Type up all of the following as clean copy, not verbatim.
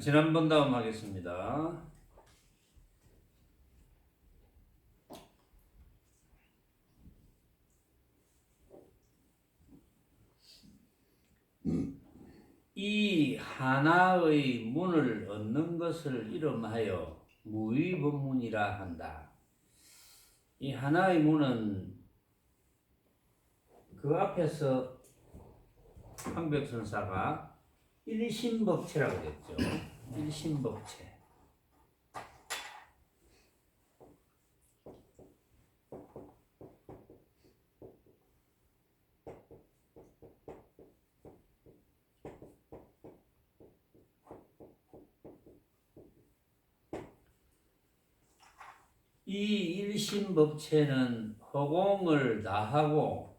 지난번 다음 하겠습니다. 이 하나의 문을 얻는 것을 이름하여 무위법문이라 한다. 이 하나의 문은 그 앞에서 황벽선사가 일심법체라고 했죠. 일심법체. 이 일심법체는 허공을 다하고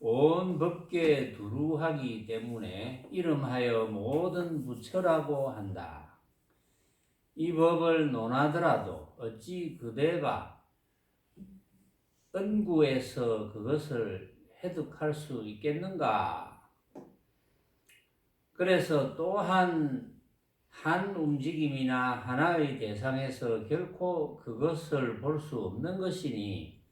온 법계에 두루하기 때문에 이름하여 모든 부처라고 한다. 이 법을 논하더라도 어찌 그대가 은구에서 그것을 해득할 수 있겠는가? 그래서 또한 한 움직임이나 하나의 대상에서 결코 그것을 볼 수 없는 것이니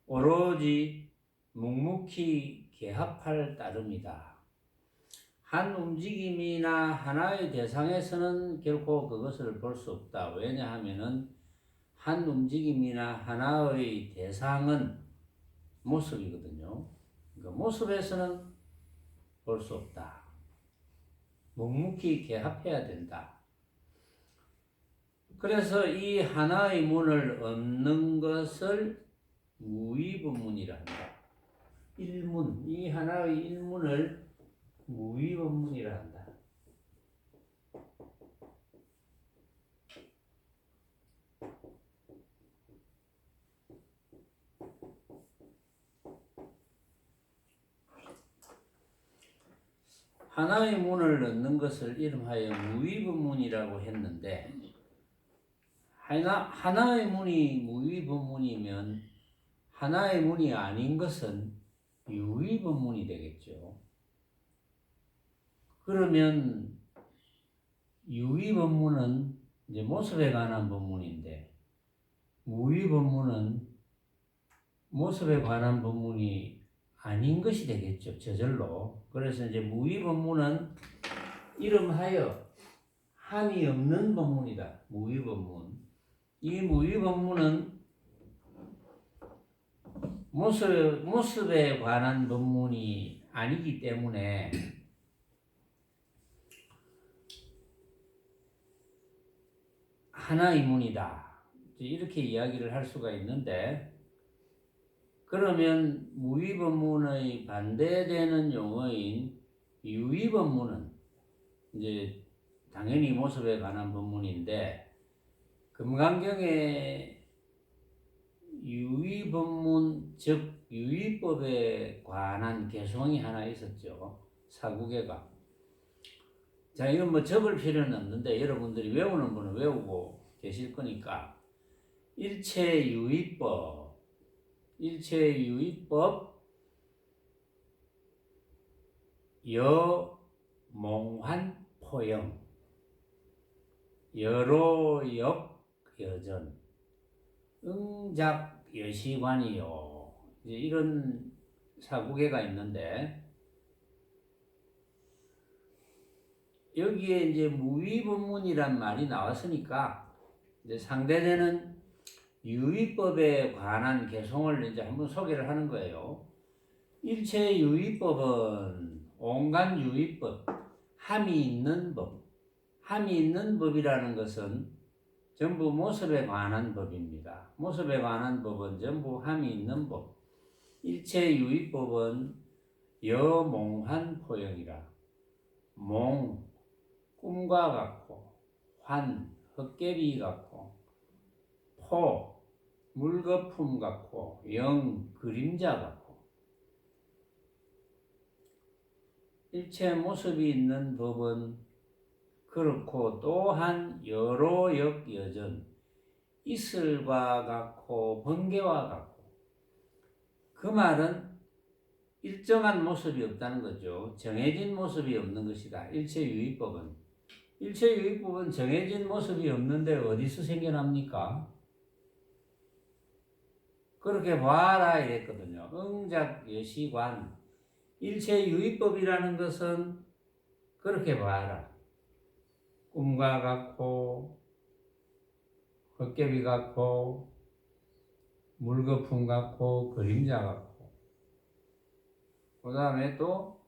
오로지 묵묵히 개합할 따름이다. 한 움직임이나 하나의 대상에서는 결코 그것을 볼 수 없다. 왜냐하면 한 움직임이나 하나의 대상은 모습이거든요. 그러니까 모습에서는 볼 수 없다. 묵묵히 개합해야 된다. 그래서 이 하나의 문을 얻는 것을 무위법문이라 한다. 일문, 이 하나의 일문을 무위법문이라 한다. 하나의 문을 얻는 것을 이름하여 무위법문이라고 했는데 하나의 문이 무위법문이면 하나의 문이 아닌 것은 유위법문이 되겠죠. 그러면 유위법문은 이제 모습에 관한 법문인데 무위법문은 모습에 관한 법문이 아닌 것이 되겠죠. 저절로. 그래서 이제 무위법문은 이름하여 함이 없는 법문이다. 무위법문. 이 무위법문은 모습에 관한 법문이 아니기 때문에 하나의 문이다. 이렇게 이야기를 할 수가 있는데 그러면 무위법문의 반대되는 용어인 유위법문은 이제 당연히 모습에 관한 법문인데 금강경에 유위법문 즉 유위법에 관한 개송이 하나 있었죠. 사구계가. 자, 이건 뭐 적을 필요는 없는데 여러분들이 외우는 분은 외우고 계실 거니까 일체유위법 여몽환포영 여로역여전 응작여시관이요. 이런 사구계가 있는데 여기에 이제 무위법문이란 말이 나왔으니까 이제 상대되는 유위법에 관한 개송을 이제 한번 소개를 하는 거예요. 일체 유위법은 온갖 유위법, 함이 있는 법. 함이 있는 법이라는 것은 전부 모습에 관한 법입니다. 모습에 관한 법은 전부 함이 있는 법. 일체 유위법은 여몽환포영이라. 몽, 꿈과 같고, 환, 헛개비 같고, 포, 물거품 같고, 영, 그림자 같고. 일체 모습이 있는 법은 그렇고 또한 여러 역여전, 이슬과 같고 번개와 같고. 그 말은 일정한 모습이 없다는 거죠. 정해진 모습이 없는 것이다. 일체유의법은. 일체유의법은 정해진 모습이 없는데 어디서 생겨납니까? 그렇게 봐라 이랬거든요. 응작여시관. 일체유의법이라는 것은 그렇게 봐라. 꿈과 같고 헛개비 같고 물거품 같고 그림자 같고 그 다음에 또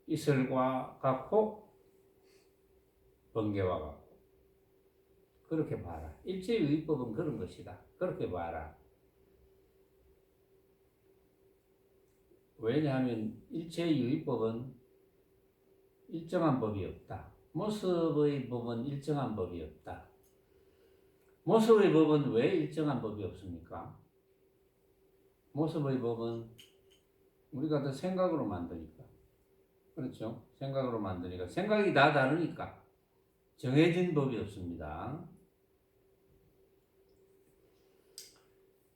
이슬과 같고 번개와 같고 그렇게 봐라. 일체유의법은 그런 것이다. 그렇게 봐라. 왜냐하면 일체유의법은 일정한 법이 없다. 모습의 법은 일정한 법이 없다. 모습의 법은 왜 일정한 법이 없습니까? 모습의 법은 우리가 다 생각으로 만드니까. 그렇죠? 생각으로 만드니까. 생각이 다 다르니까. 정해진 법이 없습니다.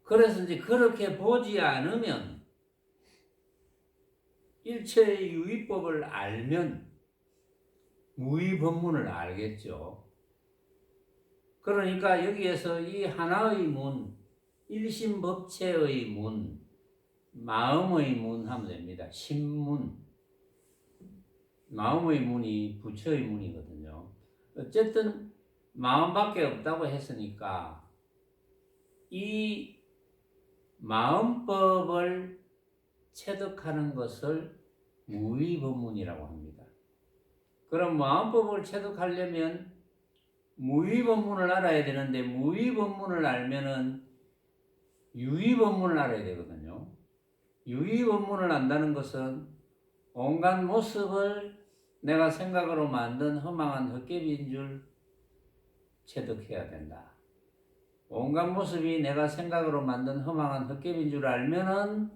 그래서 이제 그렇게 보지 않으면 일체유의법을 알면 무의법문을 알겠죠. 그러니까 여기에서 이 하나의 문, 일심법체의 문, 마음의 문 하면 됩니다. 심문. 마음의 문이 부처의 문이거든요. 어쨌든 마음밖에 없다고 했으니까 이 마음법을 체득하는 것을 무의법문이라고 합니다. 그럼 마음법을 체득하려면 무의법문을 알아야 되는데 무의법문을 알면은 유의법문을 알아야 되거든요. 유의법문을 안다는 것은 온갖 모습을 내가 생각으로 만든 허망한 헛개비인 줄 체득해야 된다. 온갖 모습이 내가 생각으로 만든 허망한 헛개비인 줄 알면은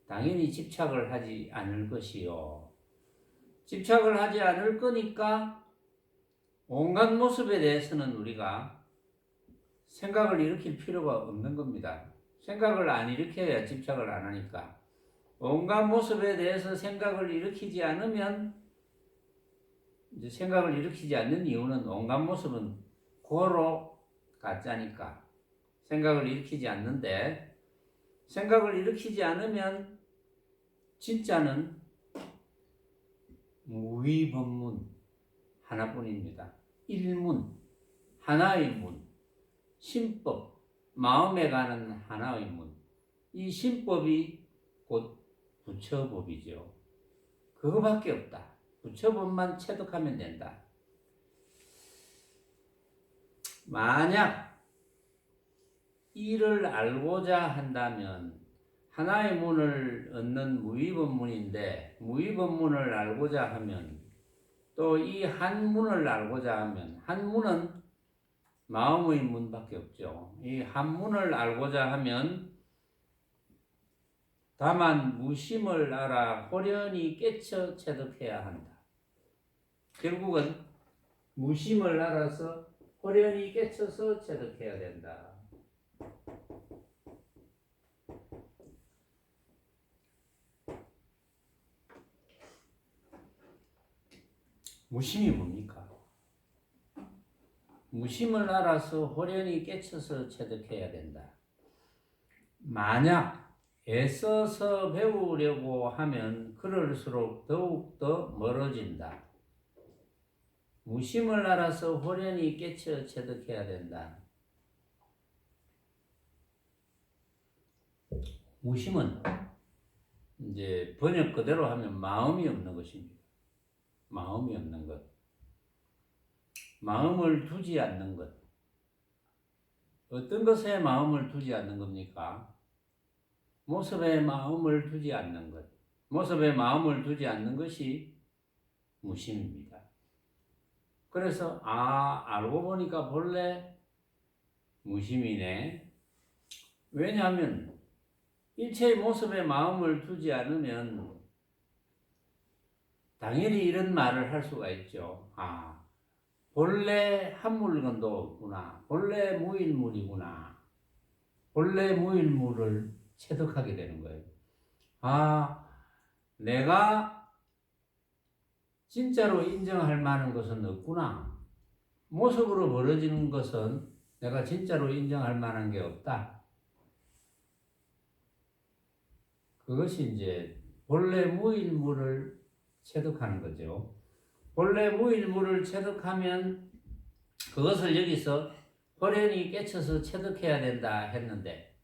당연히 집착을 하지 않을 것이요. 집착을 하지 않을 거니까 온갖 모습에 대해서는 우리가 생각을 일으킬 필요가 없는 겁니다. 생각을 안 일으켜야 집착을 안 하니까. 온갖 모습에 대해서 생각을 일으키지 않으면 이제 생각을 일으키지 않는 이유는 온갖 모습은 고로 가짜니까 생각을 일으키지 않는데 생각을 일으키지 않으면 진짜는 무의법문 하나뿐입니다. 일문, 하나의 문, 심법, 마음에 가는 하나의 문. 이 심법이 곧 부처법이죠. 그거밖에 없다. 부처법만 체득하면 된다. 만약 이를 알고자 한다면 하나의 문을 얻는 무의법문인데 무의법문을 알고자 하면 또 이 한 문을 알고자 하면 한 문은 마음의 문밖에 없죠. 이 한 문을 알고자 하면 다만 무심을 알아 호련히 깨쳐 체득해야 한다. 결국은 무심을 알아서 호련히 깨쳐서 체득해야 된다. 무심이 뭡니까? 무심을 알아서 호련히 깨쳐서 체득해야 된다. 만약 애써서 배우려고 하면 그럴수록 더욱더 멀어진다. 무심을 알아서 호련히 깨쳐 체득해야 된다. 무심은 이제 번역 그대로 하면 마음이 없는 것입니다. 마음이 없는 것. 마음을 두지 않는 것. 어떤 것에 마음을 두지 않는 겁니까? 모습에 마음을 두지 않는 것. 모습에 마음을 두지 않는 것이 무심입니다. 그래서 알고 보니까 본래 무심이네. 왜냐하면 일체의 모습에 마음을 두지 않으면 당연히 이런 말을 할 수가 있죠. 본래 한 물건도 없구나. 본래 무일물이구나. 본래 무일물을 체득하게 되는 거예요. 내가 진짜로 인정할 만한 것은 없구나. 모습으로 벌어지는 것은 내가 진짜로 인정할 만한 게 없다. 그것이 이제 본래 무일무를 체득하는 거죠. 본래 무일무를 체득하면 그것을 여기서 호련히 깨쳐서 체득해야 된다 했는데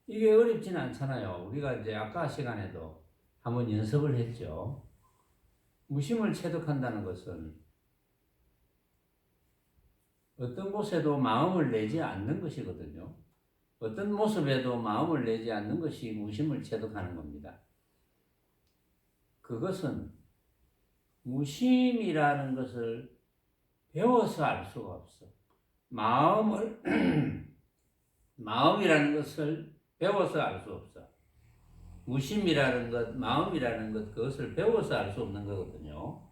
이게 어렵진 않잖아요. 우리가 이제 아까 시간에도 한번 연습을 했죠. 무심을 체득한다는 것은 어떤 곳에도 마음을 내지 않는 것이거든요. 어떤 모습에도 마음을 내지 않는 것이 무심을 체득하는 겁니다. 그것은 무심이라는 것을 배워서 알 수가 없어. 마음이라는 것을 배워서 알 수 없어. 무심이라는 것, 마음이라는 것, 그것을 배워서 알 수 없는 거거든요.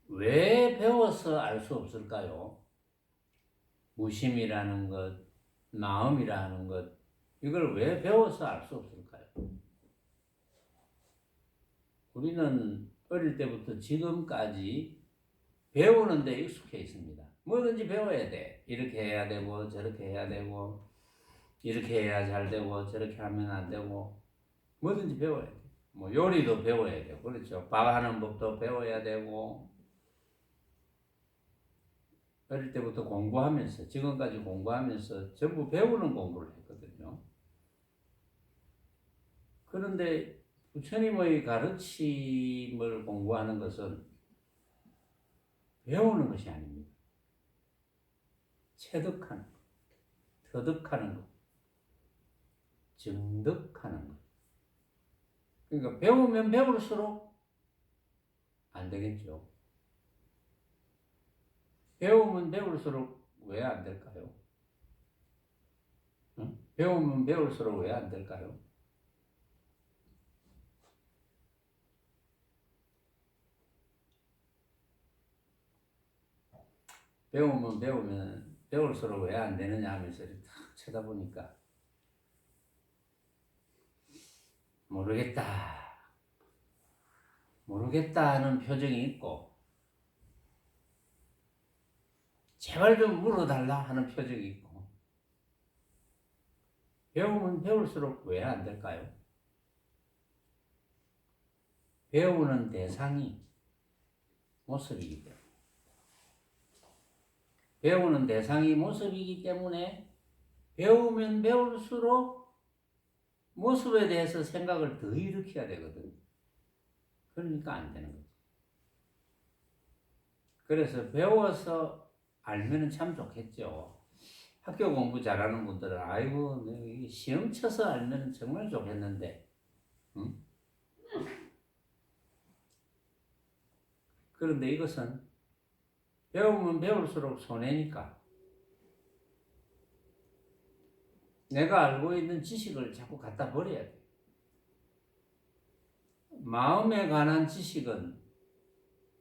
왜 배워서 알 수 없을까요? 무심이라는 것, 마음이라는 것, 이걸 왜 배워서 알 수 없을까요? 우리는 어릴 때부터 지금까지 배우는 데 익숙해 있습니다. 뭐든지 배워야 돼. 이렇게 해야 되고, 저렇게 해야 되고, 이렇게 해야 잘 되고, 저렇게 하면 안 되고, 뭐든지 배워야 돼. 뭐 요리도 배워야 되고, 그렇죠. 밥하는 법도 배워야 되고, 어릴 때부터 공부하면서, 지금까지 공부하면서 전부 배우는 공부를 했거든요. 그런데 부처님의 가르침을 공부하는 것은 배우는 것이 아닙니다. 체득하는 것, 터득하는 것, 증득하는 것. 그러니까 배우면 배울수록 안 되겠죠. 배우면 배울수록 왜 안 될까요? 응? 배우면 배울수록 왜 안 될까요? 배우면 배울수록 왜 안 되느냐 하면서 탁 쳐다보니까 모르겠다 하는 표정이 있고 제발 좀 물어달라 하는 표정이 있고 배우면 배울수록 왜 안 될까요? 배우는 대상이 모습이기 때문에 배우는 대상이 모습이기 때문에 배우면 배울수록 모습에 대해서 생각을 더 일으켜야 되거든. 그러니까 안 되는 거지. 그래서 배워서 알면 참 좋겠죠. 학교 공부 잘하는 분들은 아이고 시험 쳐서 알면 정말 좋겠는데 응? 그런데 이것은 배우면 배울수록 손해니까 내가 알고 있는 지식을 자꾸 갖다 버려야 돼. 마음에 관한 지식은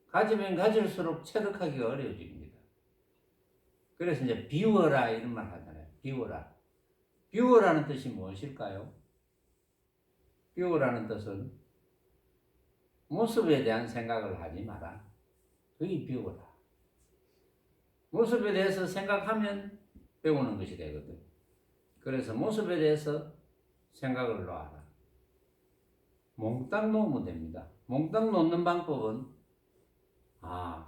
가지면 가질수록 체득하기가 어려워집니다. 그래서 이제 비워라 이런 말 하잖아요. 비워라. 비워라는 뜻이 무엇일까요? 비워라는 뜻은 모습에 대한 생각을 하지 마라. 그게 비워라. 모습에 대해서 생각하면 배우는 것이 되거든. 그래서 모습에 대해서 생각을 놓아라. 몽땅 놓으면 됩니다. 몽땅 놓는 방법은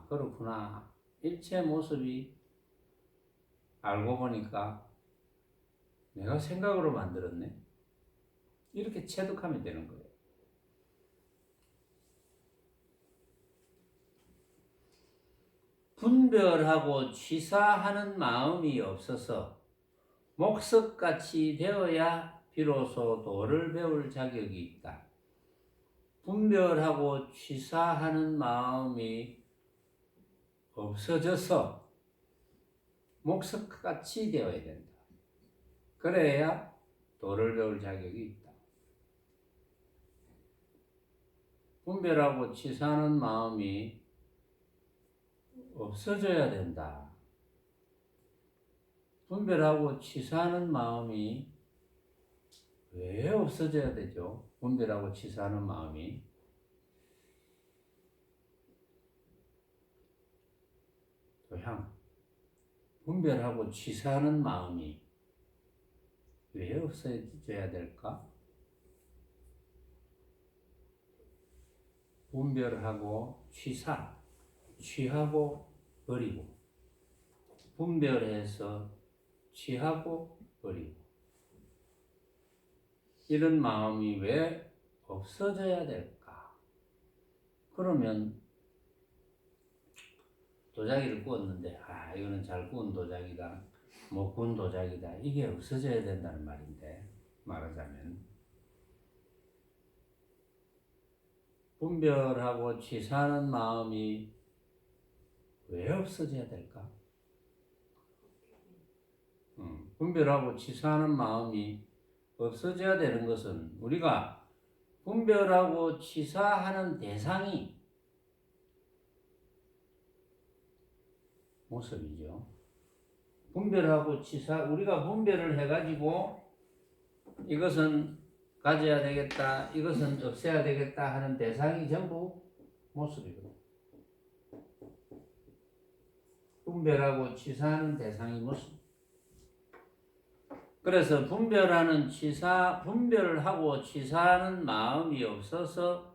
그렇구나. 일체 모습이 알고 보니까 내가 생각으로 만들었네. 이렇게 체득하면 되는 거예요. 분별하고 취사하는 마음이 없어서 목석같이 되어야 비로소 도를 배울 자격이 있다. 분별하고 취사하는 마음이 없어져서 목석같이 되어야 된다. 그래야 도를 배울 자격이 있다. 분별하고 취사하는 마음이 없어져야 된다. 분별하고 취사하는 마음이 왜 없어져야 되죠? 분별하고 취사하는 마음이. 또향 분별하고 취사하는 마음이 왜 없어져야 될까? 분별하고 취하고 버리고, 분별해서 취하고 버리고, 이런 마음이 왜 없어져야 될까? 그러면 도자기를 구웠는데 이거는 잘 구운 도자기다, 못 구운 도자기다, 이게 없어져야 된다는 말인데, 말하자면 분별하고 취사하는 마음이 왜 없어져야 될까? 분별하고 취사하는 마음이 없어져야 되는 것은 우리가 분별하고 취사하는 대상이 모습이죠. 분별하고 취사, 우리가 분별을 해가지고 이것은 가져야 되겠다, 이것은 없애야 되겠다 하는 대상이 전부 모습이거든. 분별하고 취사하는 대상이 모습. 그래서 분별하고 취사하는 마음이 없어서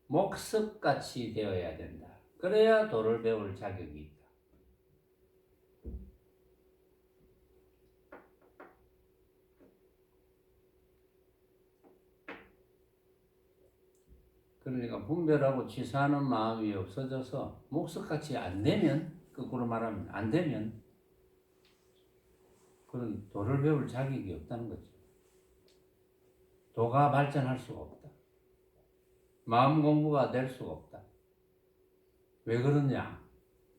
목습같이 되어야 된다. 그래야 도를 배울 자격이 있다. 그러니까 분별하고 취사하는 마음이 없어져서 목석같이 안 되면, 거꾸로 말하면 안 되면 그런 도를 배울 자격이 없다는 거죠. 도가 발전할 수가 없다. 마음 공부가 될 수가 없다. 왜 그러냐?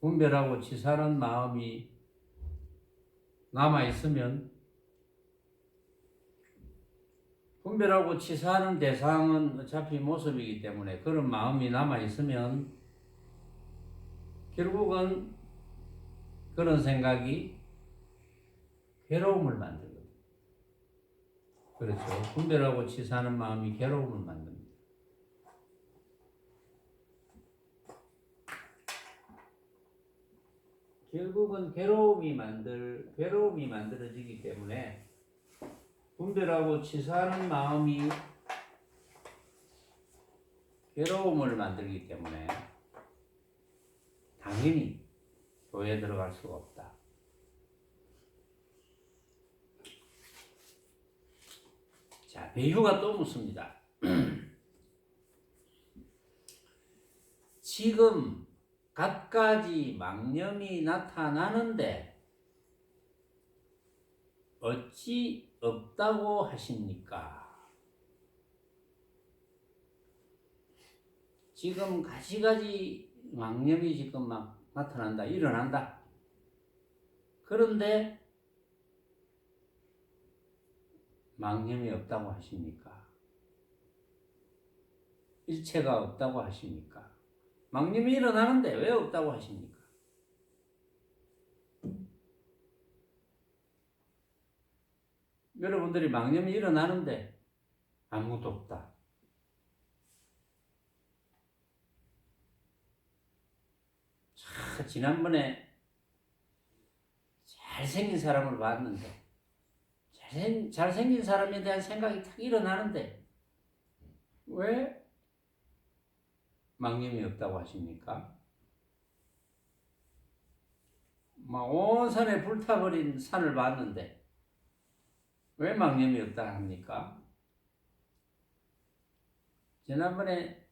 분별하고 취사하는 마음이 남아있으면, 분별하고 취사하는 대상은 어차피 모습이기 때문에 그런 마음이 남아있으면 결국은 그런 생각이 괴로움을 만들거든요. 그렇죠. 분별하고 취사하는 마음이 괴로움을 만듭니다. 결국은 괴로움이 만들어지기 때문에 분별하고 취사하는 마음이 괴로움을 만들기 때문에 당연히 도에 들어갈 수가 없다. 자, 배휴가 또 묻습니다. 지금 갖가지 망념이 나타나는데 어찌 없다고 하십니까? 지금 가지가지 망념이 지금 막 나타난다, 일어난다. 그런데 망념이 없다고 하십니까? 일체가 없다고 하십니까? 망념이 일어나는데 왜 없다고 하십니까? 여러분들이 망념이 일어나는데 아무것도 없다. 자, 지난번에 잘생긴 사람을 봤는데 잘생긴 사람에 대한 생각이 탁 일어나는데 왜 망념이 없다고 하십니까? 막 온 산에 불타버린 산을 봤는데 왜 망념이 없다 합니까? 지난번에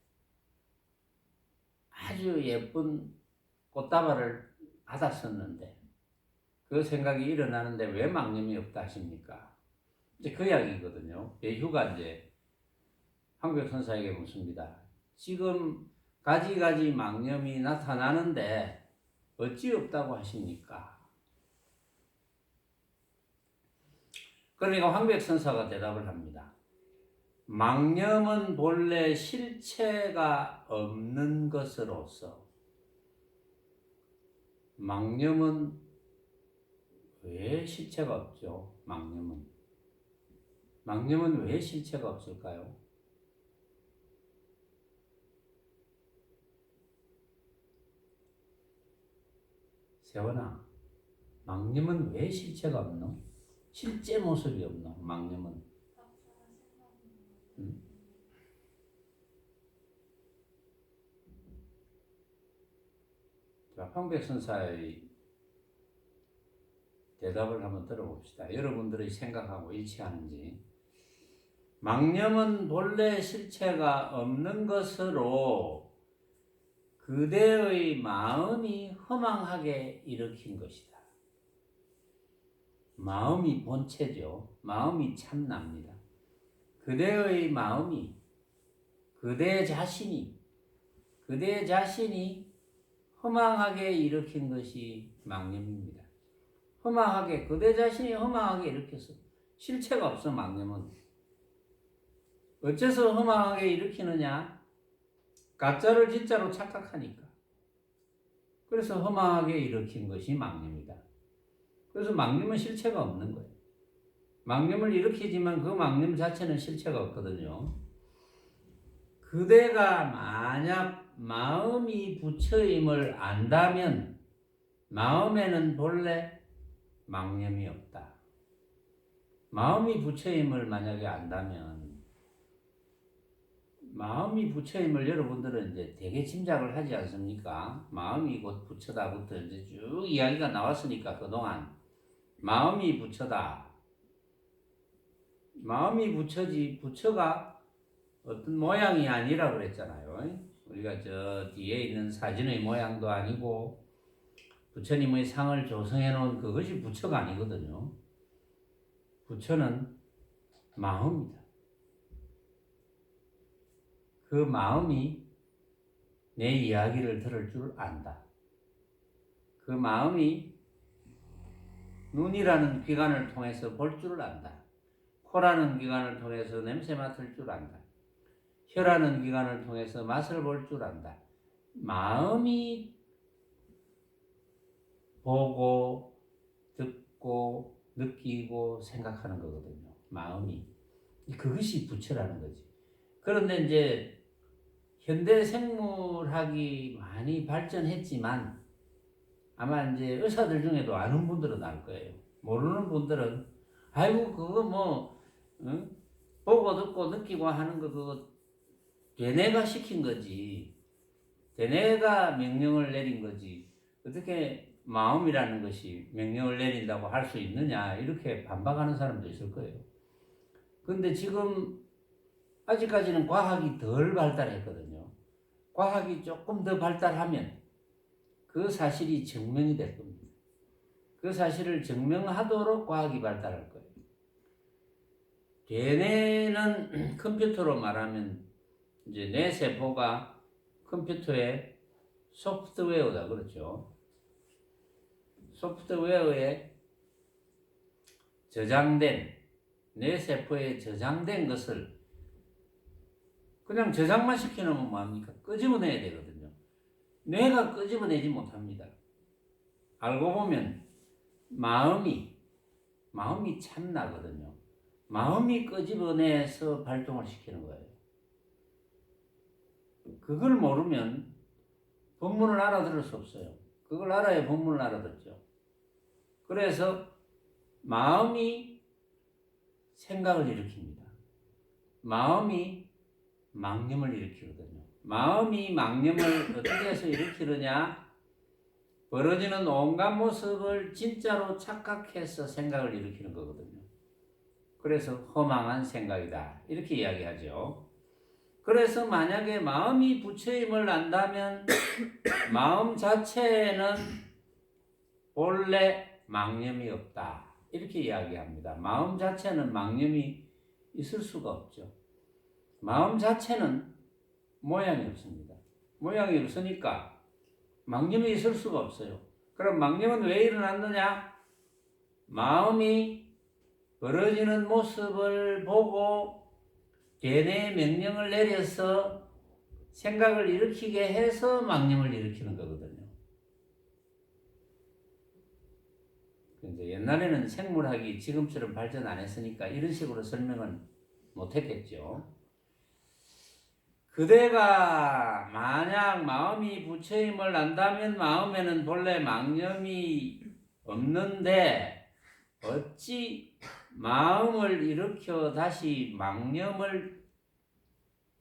아주 예쁜 꽃다발을 받았었는데 그 생각이 일어나는데 왜 망념이 없다 하십니까? 이제 그 이야기거든요. 배휴가 이제 황벽선사에게 묻습니다. 지금 가지가지 망념이 나타나는데 어찌 없다고 하십니까? 그러니까 황백선사가 대답을 합니다. 망념은 본래 실체가 없는 것으로서, 망념은 왜 실체가 없죠? 망념은 왜 실체가 없을까요? 세원아, 망념은 왜 실체가 없노? 실제 모습이 없노? 망념은. 응? 자, 황백선사의 대답을 한번 들어봅시다. 여러분들의 생각하고 일치하는지. 망념은 본래 실체가 없는 것으로 그대의 마음이 허망하게 일으킨 것이다. 마음이 본체죠. 마음이 참납니다. 그대의 마음이, 그대 자신이 허망하게 일으킨 것이 망념입니다. 허망하게, 그대 자신이 허망하게 일으켰어. 실체가 없어, 망념은. 어째서 허망하게 일으키느냐? 가짜를 진짜로 착각하니까. 그래서 허망하게 일으킨 것이 망념이다. 그래서 망념은 실체가 없는 거예요. 망념을 일으키지만 그 망념 자체는 실체가 없거든요. 그대가 만약 마음이 부처임을 안다면 마음에는 본래 망념이 없다. 마음이 부처임을 만약에 안다면, 마음이 부처임을 여러분들은 이제 되게 짐작을 하지 않습니까? 마음이 곧 부처다부터 이제 쭉 이야기가 나왔으니까 그동안 마음이 부처다. 마음이 부처지, 부처가 어떤 모양이 아니라 그랬잖아요. 우리가 저 뒤에 있는 사진의 모양도 아니고 부처님의 상을 조성해 놓은 그것이 부처가 아니거든요. 부처는 마음이다. 그 마음이 내 이야기를 들을 줄 안다. 그 마음이 눈이라는 기관을 통해서 볼 줄 안다. 코라는 기관을 통해서 냄새 맡을 줄 안다. 혀라는 기관을 통해서 맛을 볼 줄 안다. 마음이 보고, 듣고, 느끼고, 생각하는 거거든요. 마음이. 그것이 부처라는 거지. 그런데 이제 현대 생물학이 많이 발전했지만 아마 이제 의사들 중에도 아는 분들은 알 거예요. 모르는 분들은 아이고 그거 뭐 응? 보고 듣고 느끼고 하는 거 그거 대뇌가 시킨 거지. 대뇌가 명령을 내린 거지. 어떻게 마음이라는 것이 명령을 내린다고 할 수 있느냐 이렇게 반박하는 사람도 있을 거예요. 근데 지금 아직까지는 과학이 덜 발달했거든요. 과학이 조금 더 발달하면 그 사실이 증명이 될 겁니다. 그 사실을 증명하도록 과학이 발달할 거예요. 대뇌는 컴퓨터로 말하면 이제 뇌 세포가 컴퓨터의 소프트웨어다 그렇죠. 소프트웨어에 저장된 뇌 세포에 저장된 것을 그냥 저장만 시켜놓으면 뭐합니까? 끄집어내야 되거든요. 뇌가 끄집어내지 못합니다. 알고 보면 마음이 참나거든요. 마음이 끄집어내서 발동을 시키는 거예요. 그걸 모르면 법문을 알아들을 수 없어요. 그걸 알아야 법문을 알아듣죠. 그래서 마음이 생각을 일으킵니다. 마음이 망념을 일으키거든요. 마음이 망념을 어떻게 해서 일으키느냐? 벌어지는 온갖 모습을 진짜로 착각해서 생각을 일으키는 거거든요. 그래서 허망한 생각이다. 이렇게 이야기하죠. 그래서 만약에 마음이 부처임을 안다면 마음 자체에는 본래 망념이 없다. 이렇게 이야기합니다. 마음 자체는 망념이 있을 수가 없죠. 마음 자체는 모양이 없습니다. 모양이 없으니까 망념이 있을 수가 없어요. 그럼 망념은 왜 일어났느냐? 마음이 벌어지는 모습을 보고 대뇌의 명령을 내려서 생각을 일으키게 해서 망념을 일으키는 거거든요. 근데 옛날에는 생물학이 지금처럼 발전 안 했으니까 이런 식으로 설명은 못 했겠죠. 그대가 만약 마음이 부처임을 안다면 마음에는 본래 망념이 없는데 어찌 마음을 일으켜 다시 망념을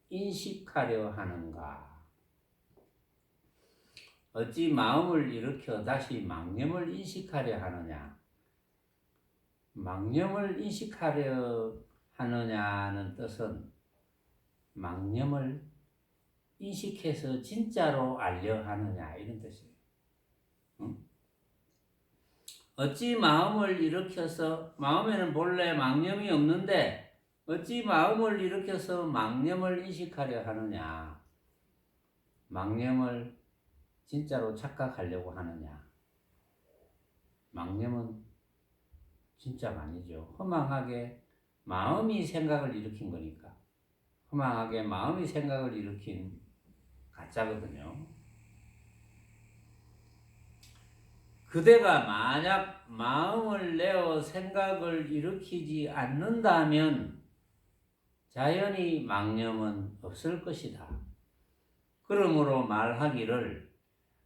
인식하려 하는가? 어찌 마음을 일으켜 다시 망념을 인식하려 하느냐? 망념을 인식하려 하느냐는 뜻은 망념을 인식해서 진짜로 알려 하느냐 이런 뜻이에요. 응? 어찌 마음을 일으켜서 마음에는 본래 망념이 없는데 어찌 마음을 일으켜서 망념을 인식하려 하느냐? 망념을 진짜로 착각하려고 하느냐? 망념은 진짜가 아니죠. 허망하게 마음이 생각을 일으킨 거니까. 허망하게 마음이 생각을 일으킨 가짜거든요. 그대가 만약 마음을 내어 생각을 일으키지 않는다면 자연히 망념은 없을 것이다. 그러므로 말하기를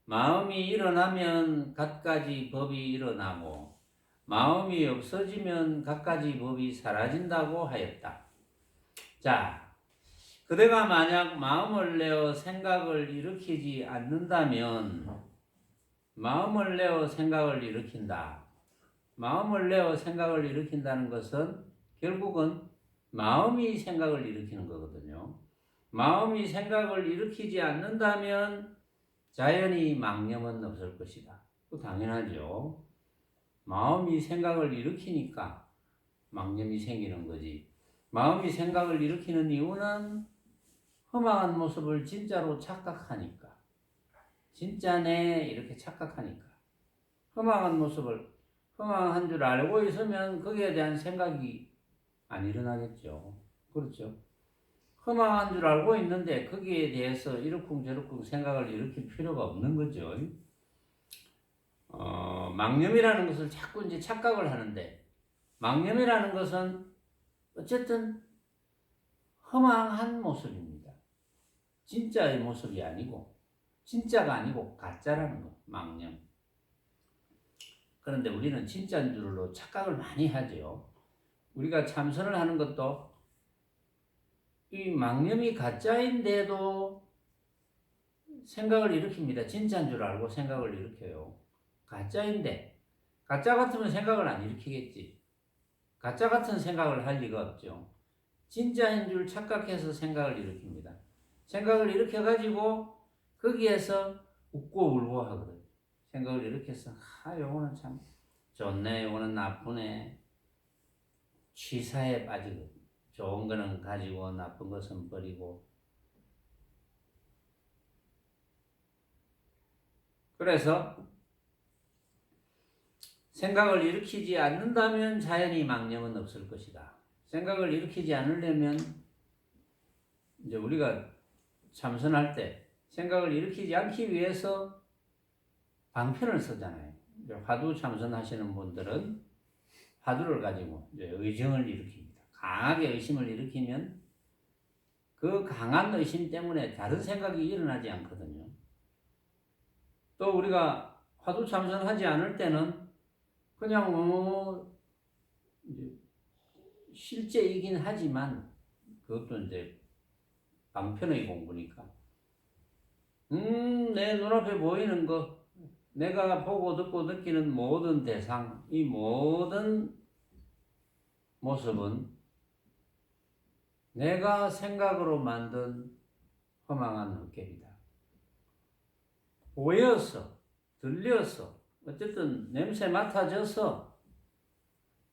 마음이 일어나면 갖가지 법이 일어나고 마음이 없어지면 갖가지 법이 사라진다고 하였다. 자, 그대가 만약 마음을 내어 생각을 일으키지 않는다면 마음을 내어 생각을 일으킨다. 마음을 내어 생각을 일으킨다는 것은 결국은 마음이 생각을 일으키는 거거든요. 마음이 생각을 일으키지 않는다면 자연히 망념은 없을 것이다. 당연하죠. 마음이 생각을 일으키니까 망념이 생기는 거지. 마음이 생각을 일으키는 이유는 허망한 모습을 진짜로 착각하니까. 진짜네 이렇게 착각하니까. 허망한 모습을 허망한 줄 알고 있으면 거기에 대한 생각이 안 일어나겠죠. 그렇죠. 허망한 줄 알고 있는데 거기에 대해서 이러쿵저러쿵 생각을 일으킬 필요가 없는 거죠. 망념이라는 것을 자꾸 이제 착각을 하는데 망념이라는 것은 어쨌든 허망한 모습입니다. 진짜의 모습이 아니고 진짜가 아니고 가짜라는 거, 망념. 그런데 우리는 진짜인 줄로 착각을 많이 하죠. 우리가 참선을 하는 것도 이 망념이 가짜인데도 생각을 일으킵니다. 진짜인 줄 알고 생각을 일으켜요. 가짜인데 가짜 같으면 생각을 안 일으키겠지. 가짜 같은 생각을 할 리가 없죠. 진짜인 줄 착각해서 생각을 일으킵니다. 생각을 일으켜가지고 거기에서 웃고 울고 하거든. 생각을 일으켜서 요거는 참 좋네, 요거는 나쁘네. 취사에 빠지거든. 좋은 거는 가지고 나쁜 것은 버리고. 그래서 생각을 일으키지 않는다면 자연히 망념은 없을 것이다. 생각을 일으키지 않으려면 이제 우리가 참선할 때 생각을 일으키지 않기 위해서 방편을 쓰잖아요. 화두 참선하시는 분들은 화두를 가지고 이제 의정을 일으킵니다. 강하게 의심을 일으키면 그 강한 의심 때문에 다른 생각이 일어나지 않거든요. 또 우리가 화두 참선하지 않을 때는 그냥 이제 실제이긴 하지만 그것도 이제 방편의 공부니까 내 눈앞에 보이는 거 내가 보고 듣고 느끼는 모든 대상 이 모든 모습은 내가 생각으로 만든 허망한 헛개이다. 보여서 들려서 어쨌든 냄새 맡아져서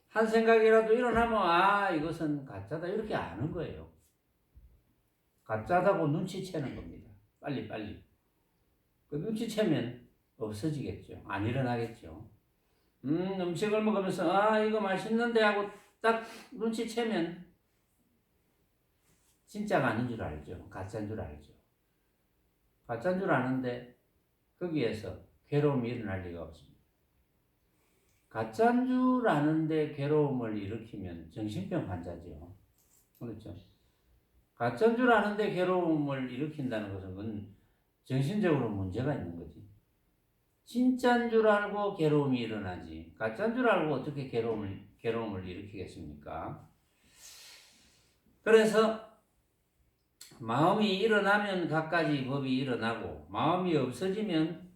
한 생각이라도 일어나면 이것은 가짜다 이렇게 아는 거예요. 가짜다고 눈치채는 겁니다. 빨리 그 눈치채면 없어지겠죠. 안 일어나겠죠. 음식을 먹으면서 이거 맛있는데 하고 딱 눈치채면 진짜가 아닌 줄 알죠. 가짜인 줄 알죠. 가짜인 줄 아는데 거기에서 괴로움이 일어날 리가 없습니다. 가짜인 줄 아는데 괴로움을 일으키면 정신병 환자죠. 그렇죠. 가짜인 줄 아는데 괴로움을 일으킨다는 것은 그건 정신적으로 문제가 있는 거지. 진짜인 줄 알고 괴로움이 일어나지. 가짜인 줄 알고 어떻게 괴로움을 일으키겠습니까? 그래서 마음이 일어나면 갖가지 법이 일어나고 마음이 없어지면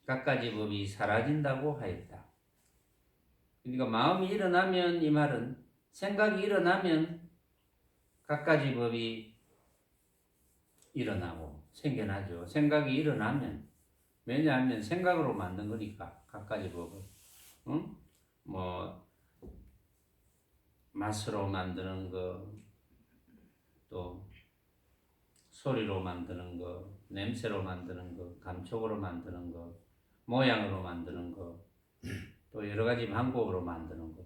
갖가지 법이 사라진다고 하였다. 그러니까 마음이 일어나면 이 말은 생각이 일어나면 갖가지 법이 일어나고 생겨나죠. 생각이 일어나면 왜냐하면 생각으로 만든 거니까 갖가지 법을 응? 뭐 맛으로 만드는 거, 또 소리로 만드는 거, 냄새로 만드는 거, 감촉으로 만드는 거, 모양으로 만드는 거, 또 여러 가지 방법으로 만드는 거.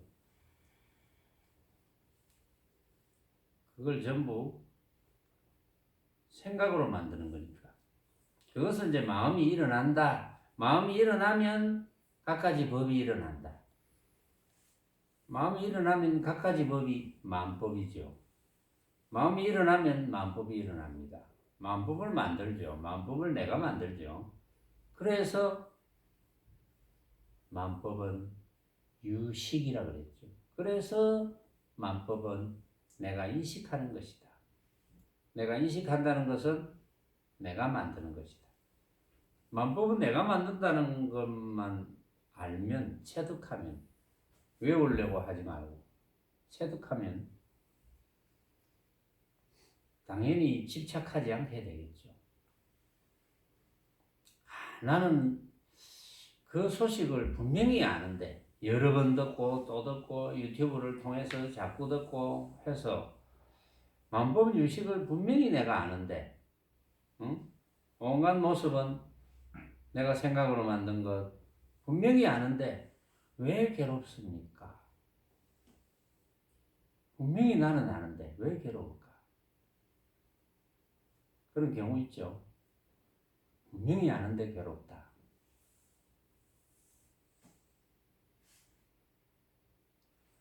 그걸 전부 생각으로 만드는 거니까. 그것은 이제 마음이 일어난다. 마음이 일어나면 갖가지 법이 일어난다. 마음이 일어나면 갖가지 법이 마음법이죠. 마음이 일어나면 마음법이 일어납니다. 마음법을 만들죠. 마음법을 내가 만들죠. 그래서 마음법은 유식이라 그랬죠. 그래서 마음법은 내가 인식하는 것이다. 내가 인식한다는 것은 내가 만드는 것이다. 마음법은 내가 만든다는 것만 알면, 체득하면, 외우려고 하지 말고 체득하면 당연히 집착하지 않게 되겠죠. 나는 그 소식을 분명히 아는데 여러 번 듣고 또 듣고 유튜브를 통해서 자꾸 듣고 해서 마음법 유식을 분명히 내가 아는데 응? 온갖 모습은 내가 생각으로 만든 것 분명히 아는데 왜 괴롭습니까? 분명히 나는 아는데 왜 괴로울까? 그런 경우 있죠. 분명히 아는데 괴롭다.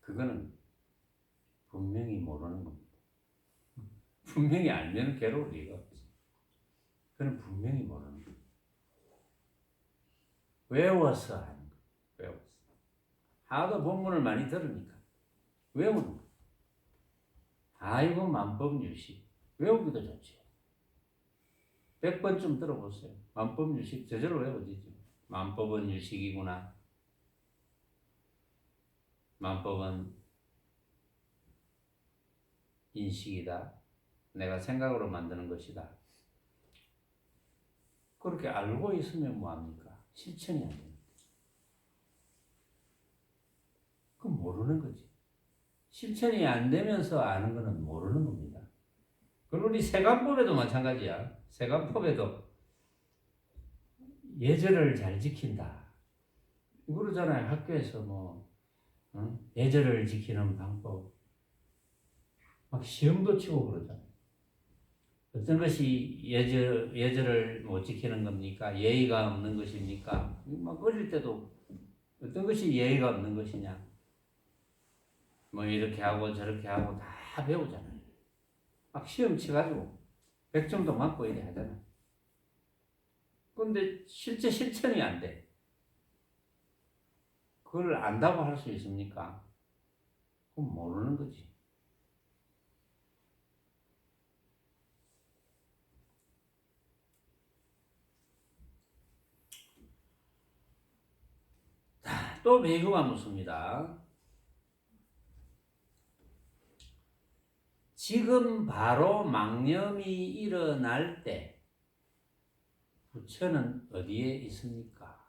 그거는 분명히 모르는 겁니다. 분명히 알면 괴로울 리가 없지. 그건 분명히 모르는 겁니다. 외워서 하는 거예요. 외워서. 하도 본문을 많이 들으니까 외우는 거예요. 아이고 만법 유식. 외우기도 좋지. 100번쯤 들어보세요. 만법 유식 저절로 외워지죠. 만법은 유식이구나. 만법은 인식이다. 내가 생각으로 만드는 것이다. 그렇게 알고 있으면 뭐합니까? 실천이 안 됩니다. 그건 모르는 거지. 실천이 안 되면서 아는 거는 모르는 겁니다. 그리고 우리 세관법에도 마찬가지야. 세관법에도 예절을 잘 지킨다. 그러잖아요. 학교에서 뭐 예절을 지키는 방법. 막 시험도 치고 그러잖아요. 어떤 것이 예절을 못 지키는 겁니까? 예의가 없는 것입니까? 막 어릴 때도 어떤 것이 예의가 없는 것이냐? 뭐 이렇게 하고 저렇게 하고 다 배우잖아요. 막 시험 치가지고 100점도 맞고 이래 하잖아요. 근데 실제 실천이 안 돼. 그걸 안다고 할 수 있습니까? 그건 모르는 거지. 또 배교가 묻습니다. 지금 바로 망념이 일어날 때 부처는 어디에 있습니까?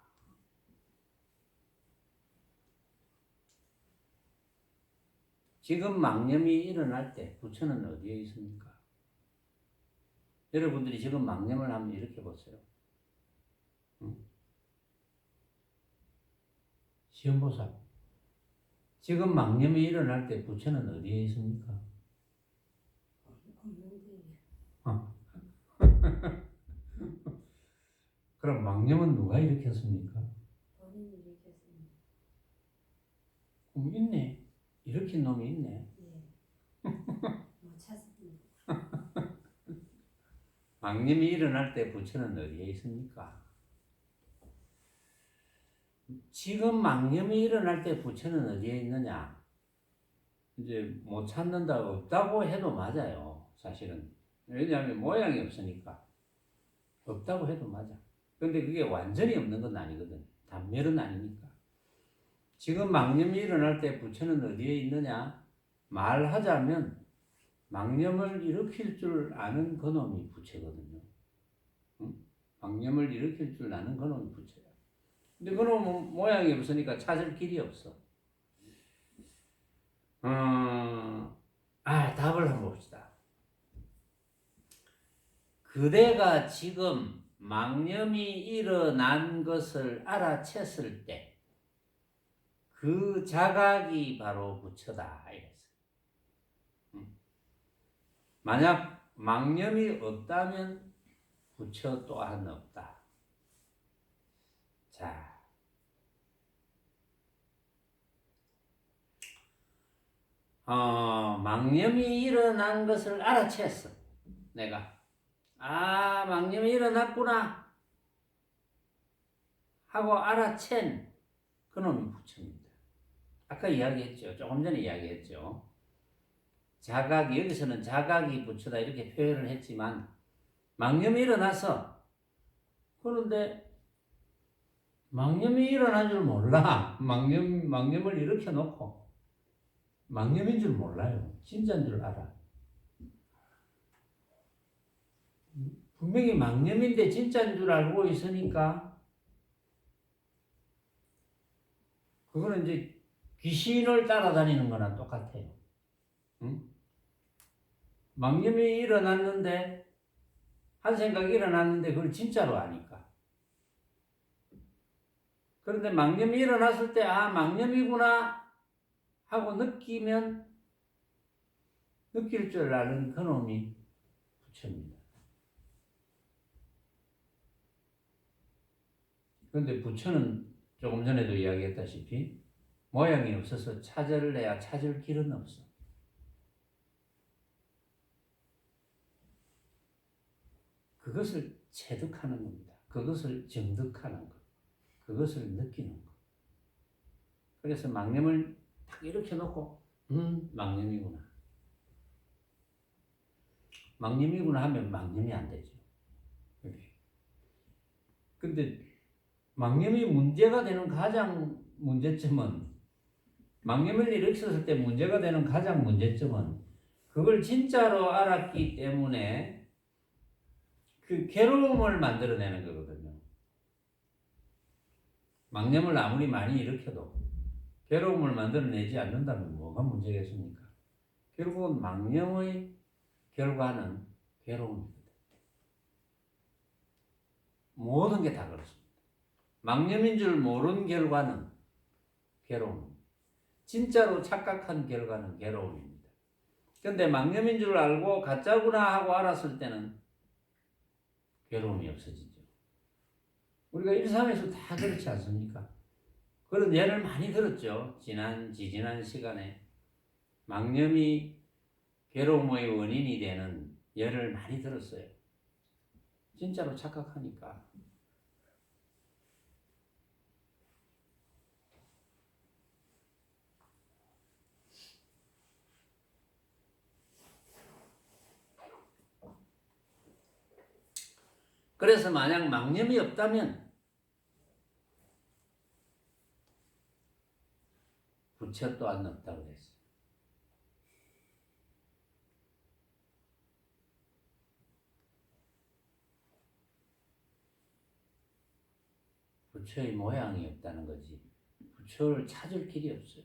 지금 망념이 일어날 때 부처는 어디에 있습니까? 여러분들이 지금 망념을 한번 이렇게 보세요. 시험 보사. 지금 망념이 일어날 때 부처는 어디에 있습니까? 그럼 망념은 누가 일으켰습니까? 본인이 일으켰습니다. 있네. 일으킨 놈이 있네. 못 찾습니다. 망념이 일어날 때 부처는 어디에 있습니까? 지금 망념이 일어날 때 부처는 어디에 있느냐? 이제 못 찾는다고 없다고 해도 맞아요. 사실은. 왜냐하면 모양이 없으니까. 없다고 해도 맞아. 근데 그게 완전히 없는 건 아니거든. 단멸은 아니니까. 지금 망념이 일어날 때 부처는 어디에 있느냐? 말하자면 망념을 일으킬 줄 아는 그놈이 부처거든요. 응? 망념을 일으킬 줄 아는 그놈이 부처야. 근데 그놈은 모양이 없으니까 찾을 길이 없어. 답을 한번 봅시다. 그대가 지금 망념이 일어난 것을 알아챘을 때 그 자각이 바로 부처다 이랬어요. 만약 망념이 없다면 부처 또한 없다. 자, 망념이 일어난 것을 알아챘어. 내가 망념이 일어났구나 하고 알아챈 그놈이 부처입니다. 아까 이야기했죠. 조금 전에 이야기했죠. 자각이, 여기서는 자각이 부처다 이렇게 표현을 했지만 망념이 일어나서, 그런데 망념이 일어난 줄 몰라. 망념을 일으켜 놓고 망념인 줄 몰라요. 진짜인 줄 알아. 분명히 망념인데 진짜인 줄 알고 있으니까 그거는 이제 귀신을 따라다니는 거나 똑같아요. 응? 망념이 일어났는데, 한 생각이 일어났는데 그걸 진짜로 아니까. 그런데 망념이 일어났을 때 망념이구나 하고 느끼면, 느낄 줄 아는 그놈이 부처입니다. 그런데 부처는 조금 전에도 이야기했다시피 모양이 없어서 찾을래야 찾을 길은 없어. 그것을 체득하는 겁니다. 그것을 정득하는 것. 그것을 느끼는 것. 그래서 망념을 딱 이렇게 놓고 망념이구나. 망념이구나 하면 망념이 안 되죠. 근데 망념이 문제가 되는 가장 문제점은, 망념을 일으켰을 때 문제가 되는 가장 문제점은 그걸 진짜로 알았기 때문에 그 괴로움을 만들어내는 거거든요. 망념을 아무리 많이 일으켜도 괴로움을 만들어내지 않는다면 뭐가 문제겠습니까? 결국은 망념의 결과는 괴로움입니다. 모든 게 다 그렇습니다. 망념인 줄 모른 결과는 괴로움입니다. 진짜로 착각한 결과는 괴로움입니다. 그런데 망념인 줄 알고 가짜구나 하고 알았을 때는 괴로움이 없어지죠. 우리가 일상에서 다 그렇지 않습니까? 그런 예를 많이 들었죠. 지지난 시간에 망념이 괴로움의 원인이 되는 예를 많이 들었어요. 진짜로 착각하니까. 그래서 만약 망념이 없다면 부처 또한 없다고 그랬어요. 부처의 모양이 없다는 거지. 부처를 찾을 길이 없어요.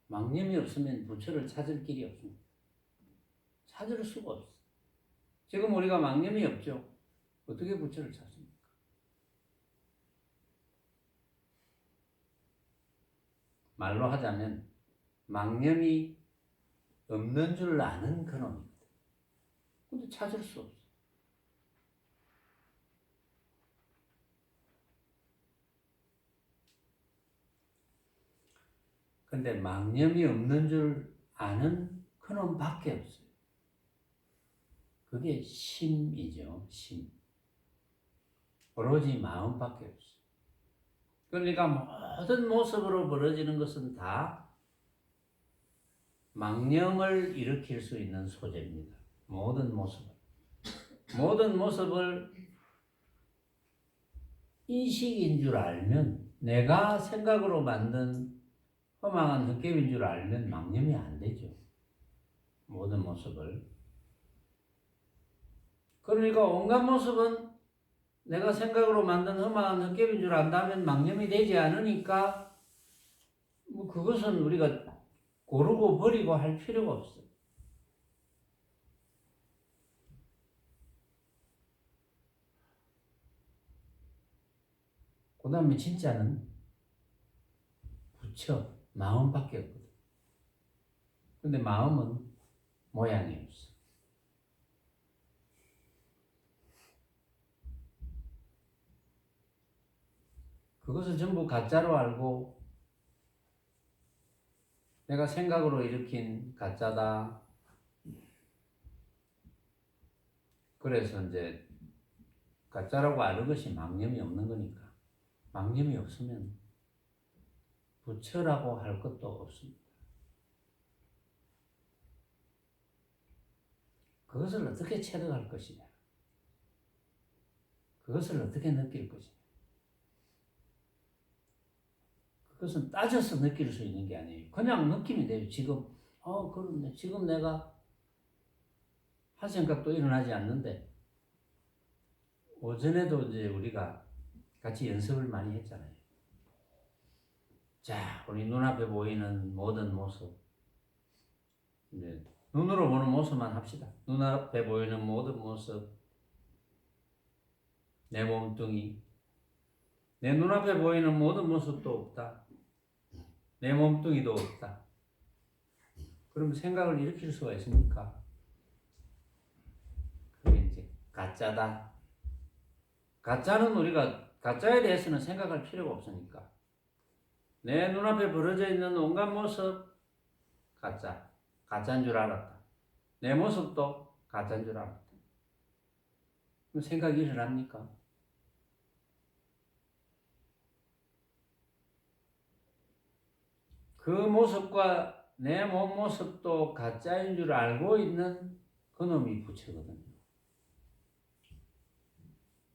망념이 없으면 부처를 찾을 길이 없습니다. 찾을 수가 없어. 지금 우리가 망념이 없죠. 어떻게 부처를 찾습니까? 말로 하자면 망념이 없는 줄 아는 그놈입니다. 근데 찾을 수 없어. 근데 망념이 없는 줄 아는 그놈밖에 없어요. 그게 심이죠. 심. 오로지 마음밖에 없어요. 그러니까 모든 모습으로 벌어지는 것은 다 망념을 일으킬 수 있는 소재입니다. 모든 모습을 인식인 줄 알면, 내가 생각으로 만든 허망한 헛개인 줄 알면 망념이 안 되죠. 모든 모습을. 그러니까 온갖 모습은 내가 생각으로 만든 허망한 헛개인 줄 안다면 망념이 되지 않으니까 뭐 그것은 우리가 고르고 버리고 할 필요가 없어요. 그 다음에 진짜는 부처, 마음밖에 없거든. 근데 마음은 모양이 없어. 그것을 전부 가짜로 알고 내가 생각으로 일으킨 가짜다. 그래서 이제 가짜라고 아는 것이 망념이 없는 거니까. 망념이 없으면 부처라고 할 것도 없습니다. 그것을 어떻게 체득할 것이냐? 그것을 어떻게 느낄 것이냐? 그것은 따져서 느낄 수 있는 게 아니에요. 그냥 느낌이 돼요. 지금 그렇네. 지금 내가 한 생각도 일어나지 않는데, 오전에도 이제 우리가 같이 연습을 많이 했잖아요. 자, 우리 눈앞에 보이는 모든 모습, 이제 눈으로 보는 모습만 합시다. 눈앞에 보이는 모든 모습, 내 몸뚱이, 내 눈앞에 보이는 모든 모습도 없다. 내 몸뚱이도 없다. 그럼 생각을 일으킬 수가 있습니까? 그게 이제 가짜다. 가짜는 우리가 가짜에 대해서는 생각할 필요가 없으니까. 내 눈앞에 벌어져 있는 온갖 모습 가짜인 줄 알았다. 내 모습도 가짜인 줄 알았다. 그럼 생각이 일어납니까? 그 모습과 내 몸 모습도 가짜인 줄 알고 있는 그놈이 부처거든요.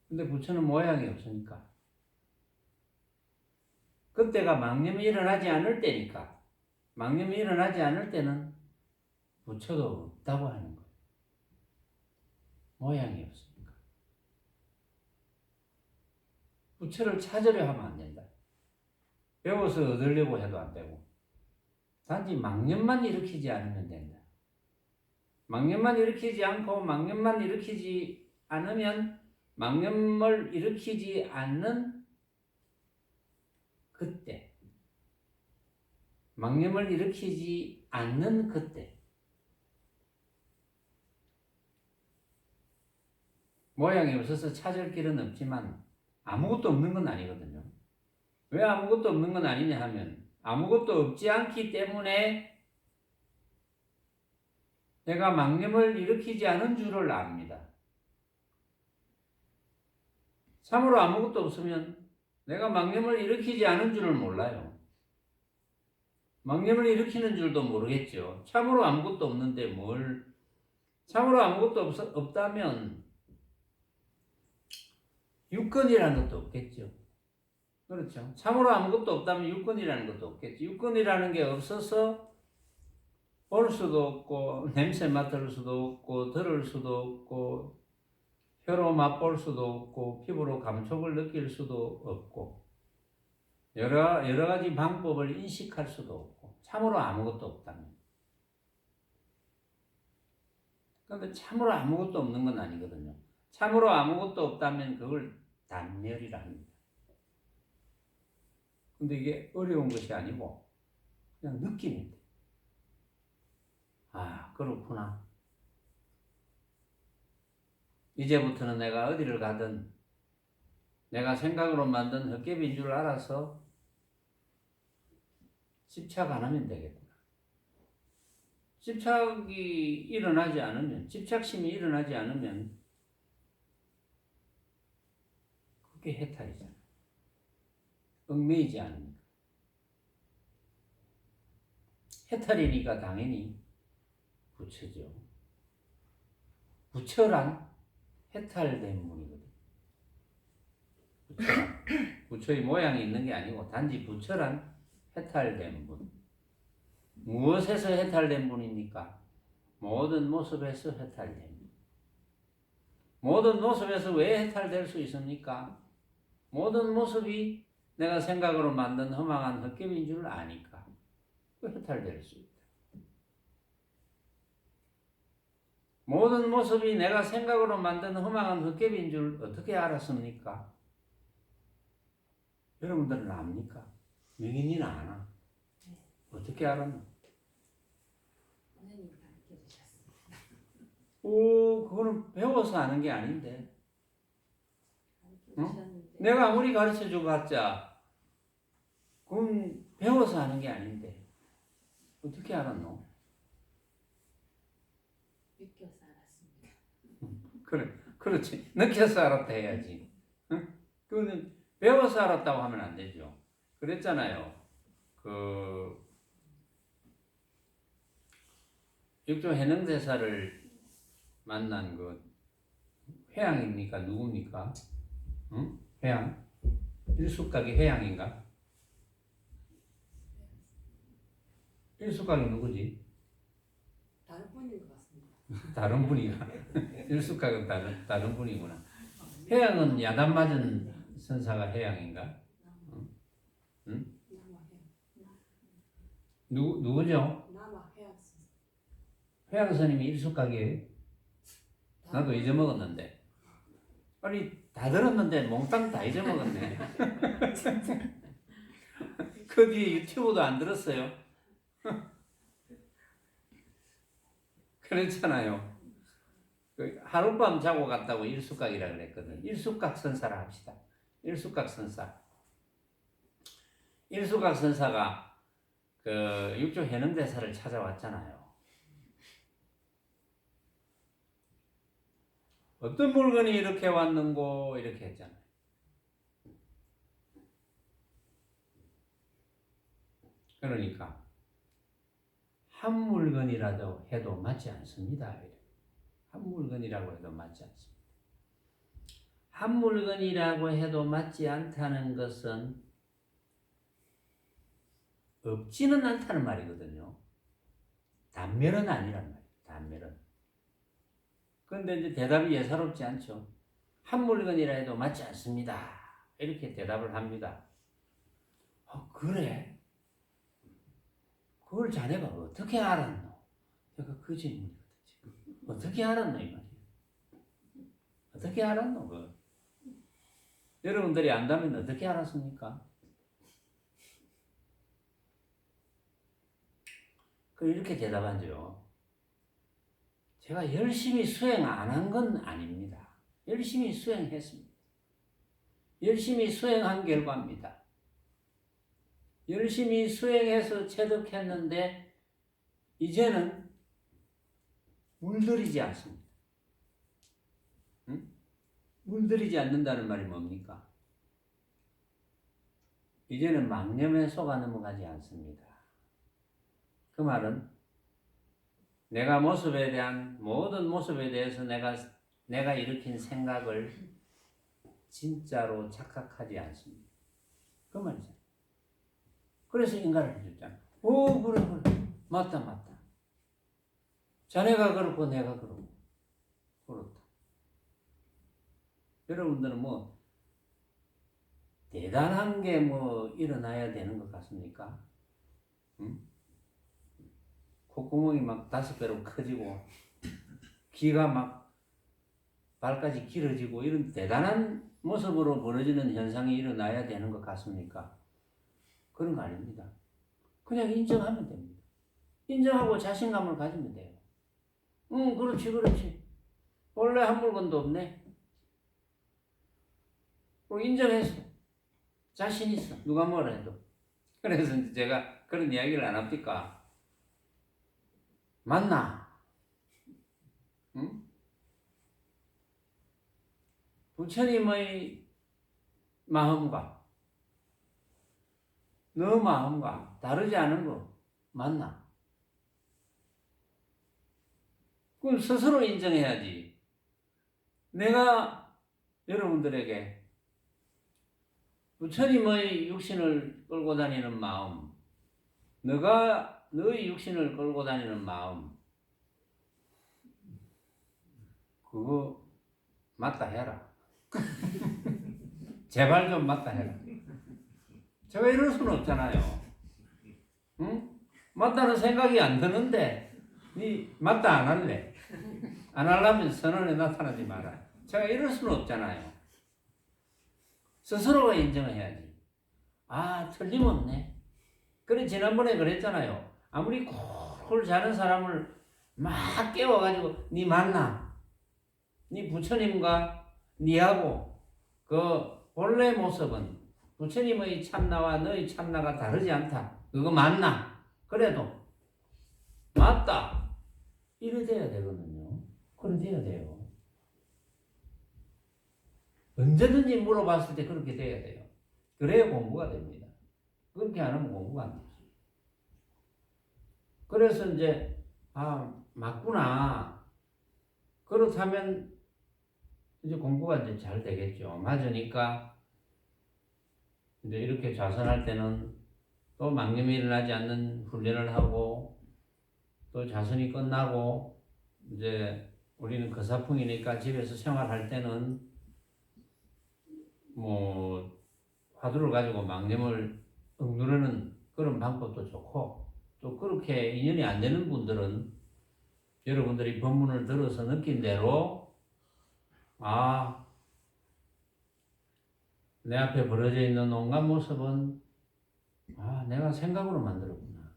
근데 부처는 모양이 없으니까. 그때가 망념이 일어나지 않을 때니까. 망념이 일어나지 않을 때는 부처도 없다고 하는 거예요. 모양이 없으니까. 부처를 찾으려 하면 안 된다. 배워서 얻으려고 해도 안 되고. 단지 망념만 일으키지 않으면 된다. 망념만 일으키지 않고 망념만 일으키지 않으면 망념을 일으키지 않는 그때, 망념을 일으키지 않는 그때, 모양이 없어서 찾을 길은 없지만 아무것도 없는 건 아니거든요. 왜 아무것도 없는 건 아니냐 하면 아무것도 없지 않기 때문에 내가 망념을 일으키지 않은 줄을 압니다. 참으로 아무것도 없으면 내가 망념을 일으키지 않은 줄을 몰라요. 망념을 일으키는 줄도 모르겠죠. 참으로 아무것도 없는데 참으로 아무것도 없다면 유권이라는 것도 없겠죠. 그렇죠. 참으로 아무것도 없다면 유권이라는 것도 없겠죠. 유권이라는 게 없어서 볼 수도 없고 냄새 맡을 수도 없고 들을 수도 없고 혀로 맛볼 수도 없고 피부로 감촉을 느낄 수도 없고 여러 가지 방법을 인식할 수도 없고 참으로 아무것도 없다면. 그런데 참으로 아무것도 없는 건 아니거든요. 참으로 아무것도 없다면 그걸 단멸이라 합니다. 근데 이게 어려운 것이 아니고 그냥 느낌인데. 아, 그렇구나. 이제부터는 내가 어디를 가든 내가 생각으로 만든 헛개비인 줄 알아서 집착 안 하면 되겠구나. 집착이 일어나지 않으면, 집착심이 일어나지 않으면 그게 해탈이잖아. 얽매이지 않으니까. 해탈이니까 당연히 부처죠. 부처란 해탈된 분이거든. 부처란. 부처의 모양이 있는 게 아니고 단지 부처란 해탈된 분. 무엇에서 해탈된 분입니까? 모든 모습에서 해탈된 분. 모든 모습에서 왜 해탈될 수 있습니까? 모든 모습이 내가 생각으로 만든 허망한 헛개인 줄 아니까 그 해탈될 수 있다. 모든 모습이 내가 생각으로 만든 허망한 헛개인 줄 어떻게 알았습니까? 여러분들은 압니까? 명인이는 아나? 어떻게 알았나? 선생님 가르쳐 주셨습니다. 오, 그거는 배워서 아는 게 아닌데. 가르쳐 주셨는데 내가 아무리 가르쳐 줘봤자, 그건 배워서 아는 게 아닌데. 어떻게 알았노? 느껴서 알았습니다. 그래, 그렇지. 느껴서 알았다 해야지. 응? 그거는 배워서 알았다고 하면 안 되죠. 그랬잖아요. 육조 해능대사를 만난 그 회양입니까? 누굽니까? 응? 회양? 일숙각이 회양인가? 일숙각이 누구지? 다른 분인 것 같습니다. 다른 분이가. 일숙각은 다른 분이구나. 회양은 야단 맞은 선사가 회양인가? 응? 누구죠? 남아 해양선. 회양 스님이 일숙각이에요? 나도 잊어먹었는데. 아니, 다 들었는데 몽땅 다 잊어먹었네. 그 뒤에 유튜브도 안 들었어요. 그랬잖아요. 그 하룻밤 자고 갔다고 일숙각이라 그랬거든. 일숙각 선사라 합시다. 일숙각 선사. 일숙각 선사가 그 육조 해능대사를 찾아왔잖아요. 어떤 물건이 이렇게 왔는고 이렇게 했잖아요. 그러니까 한 물건이라도 해도 맞지 않습니다. 한 물건이라고 해도 맞지 않습니다. 한 물건이라고 해도 맞지 않다는 것은 없지는 않다는 말이거든요. 단멸은 아니란 말이에요. 단멸은. 그런데 이제 대답이 예사롭지 않죠. 한 물건이라 해도 맞지 않습니다. 이렇게 대답을 합니다. 그래? 그걸 자네가 어떻게 알았노? 제가 그 질문이거든. 어떻게 알았노? 이 말이에요. 어떻게 알았노? 그걸? 여러분들이 안다면 어떻게 알았습니까? 이렇게 대답하죠. 제가 열심히 수행 안 한 건 아닙니다. 열심히 수행했습니다. 열심히 수행한 결과입니다. 열심히 수행해서 체득했는데 이제는 물들이지 않습니다. 응? 물들이지 않는다는 말이 뭡니까? 이제는 망념에 속아 넘어가지 않습니다. 그 말은 내가 모습에 대한 모든 모습에 대해서 내가 일으킨 생각을 진짜로 착각하지 않습니다. 그 말이죠. 그래서 인간을 해줬잖아. 오, 그래. 맞다. 자네가 그렇고 내가 그렇고 그렇다. 여러분들은 대단한 게 일어나야 되는 것 같습니까? 응? 콧구멍이 막 5배로 커지고 귀가 막 발까지 길어지고 이런 대단한 모습으로 벌어지는 현상이 일어나야 되는 것 같습니까? 그런 거 아닙니다. 그냥 인정하면 됩니다. 인정하고 자신감을 가지면 돼요. 응, 그렇지. 원래 한 물건도 없네. 인정했어. 자신 있어. 누가 뭐라 해도. 그래서 제가 그런 이야기를 안 합니까? 맞나? 응? 부처님의 마음과 너 마음과 다르지 않은 거 맞나? 그건 스스로 인정해야지. 내가 여러분들에게 부처님의 육신을 끌고 다니는 마음, 너가 너의 육신을 끌고 다니는 마음, 그거 맞다 해라. 제발 좀 맞다 해라. 제가 이럴 수는 없잖아요. 응? 맞다는 생각이 안 드는데 니 맞다 안 할래? 안 하려면 선언에 나타나지 마라. 제가 이럴 수는 없잖아요. 스스로가 인정을 해야지. 아, 틀림없네. 그래 지난번에 그랬잖아요. 아무리 콜콜 자는 사람을 막 깨워가지고 니 맞나? 니 부처님과 니하고 그 본래 모습은 부처님의 참나와 너의 참나가 다르지 않다. 그거 맞나? 그래도 맞다. 이래 돼야 되거든요. 그래 돼야 돼요. 언제든지 물어봤을 때 그렇게 돼야 돼요. 그래야 공부가 됩니다. 그렇게 안 하면 공부가 안 되지. 그래서 이제 맞구나. 그렇다면 이제 공부가 이제 잘 되겠죠. 맞으니까 이제 이렇게 좌선할 때는 또 망념이 일어나지 않는 훈련을 하고 또 좌선이 끝나고 이제 우리는 거사풍이니까 집에서 생활할 때는 뭐 화두를 가지고 망념을 억누르는 그런 방법도 좋고 또 그렇게 인연이 안 되는 분들은 여러분들이 법문을 들어서 느낀 대로 내 앞에 벌어져 있는 온갖 모습은 내가 생각으로 만들었구나.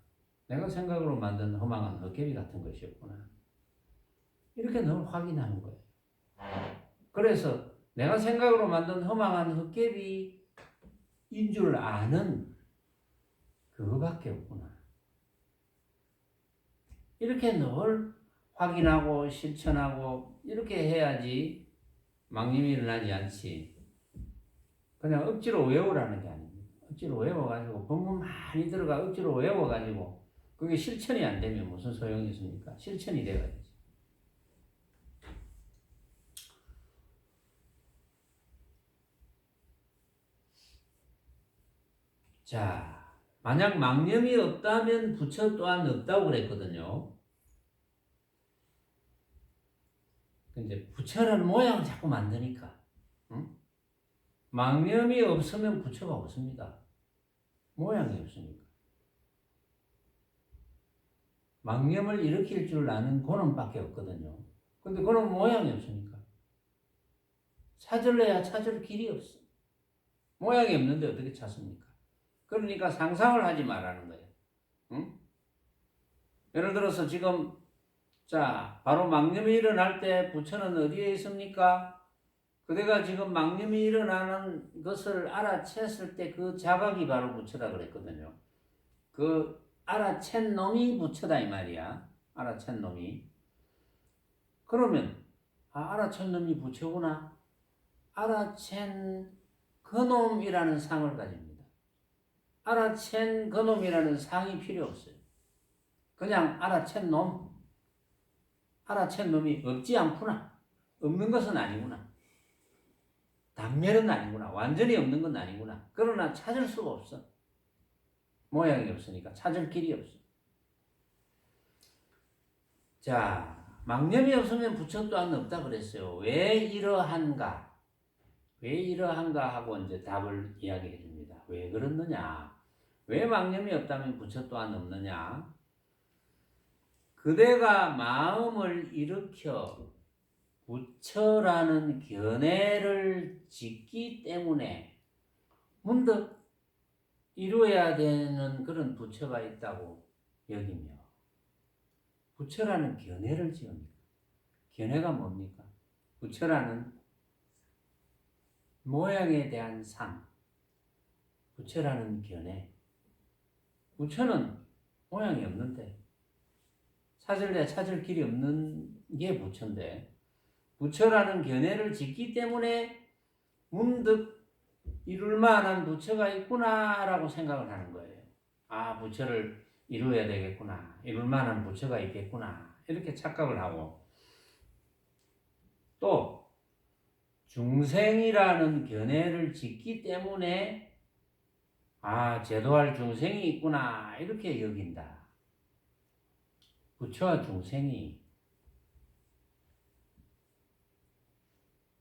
내가 생각으로 만든 허망한 헛개비 같은 것이었구나. 이렇게 늘 확인하는 거예요. 그래서 내가 생각으로 만든 허망한 헛개비인 줄 아는 그거밖에 없구나. 이렇게 늘 확인하고 실천하고 이렇게 해야지 망님이 일어나지 않지. 그냥 억지로 외우라는 게 아닙니다. 억지로 외워가지고 법문 많이 들어가 억지로 외워가지고 그게 실천이 안 되면 무슨 소용이 있습니까? 실천이 돼야지. 자, 만약 망념이 없다면 부처 또한 없다고 그랬거든요. 근데 부처라는 모양을 자꾸 만드니까, 응? 망념이 없으면 부처가 없습니다. 모양이 없으니까. 망념을 일으킬 줄 아는 고놈밖에 없거든요. 근데 그놈 모양이 없으니까. 찾을래야 찾을 길이 없어. 모양이 없는데 어떻게 찾습니까? 그러니까 상상을 하지 말라는 거예요. 응? 예를 들어서 지금 바로 망념이 일어날 때 부처는 어디에 있습니까? 그대가 지금 망념이 일어나는 것을 알아챘을 때 그 자각이 바로 부처라 그랬거든요. 그 알아챈 놈이 부처다 이 말이야. 알아챈 놈이. 그러면 알아챈 놈이 부처구나. 알아챈 그놈이라는 상을 가집니다. 알아챈 그놈이라는 상이 필요 없어요. 그냥 알아챈 놈. 알아챈 놈이 없지 않구나. 없는 것은 아니구나. 당면은 아니구나. 완전히 없는 건 아니구나. 그러나 찾을 수가 없어. 모양이 없으니까 찾을 길이 없어. 자, 망념이 없으면 부처 또한 없다 그랬어요. 왜 이러한가? 왜 이러한가 하고 이제 답을 이야기해 줍니다. 왜 그렇느냐? 왜 망념이 없다면 부처 또한 없느냐? 그대가 마음을 일으켜 부처라는 견해를 짓기 때문에 문득 이루어야 되는 그런 부처가 있다고 여기며 부처라는 견해를 지읍니다. 견해가 뭡니까? 부처라는 모양에 대한 상, 부처라는 견해. 부처는 모양이 없는데 찾을래야 찾을 길이 없는 게 부처인데 부처라는 견해를 짓기 때문에 문득 이룰 만한 부처가 있구나라고 생각을 하는 거예요. 아, 부처를 이루어야 되겠구나. 이룰 만한 부처가 있겠구나. 이렇게 착각을 하고 또 중생이라는 견해를 짓기 때문에 아, 제도할 중생이 있구나. 이렇게 여긴다. 부처와 중생이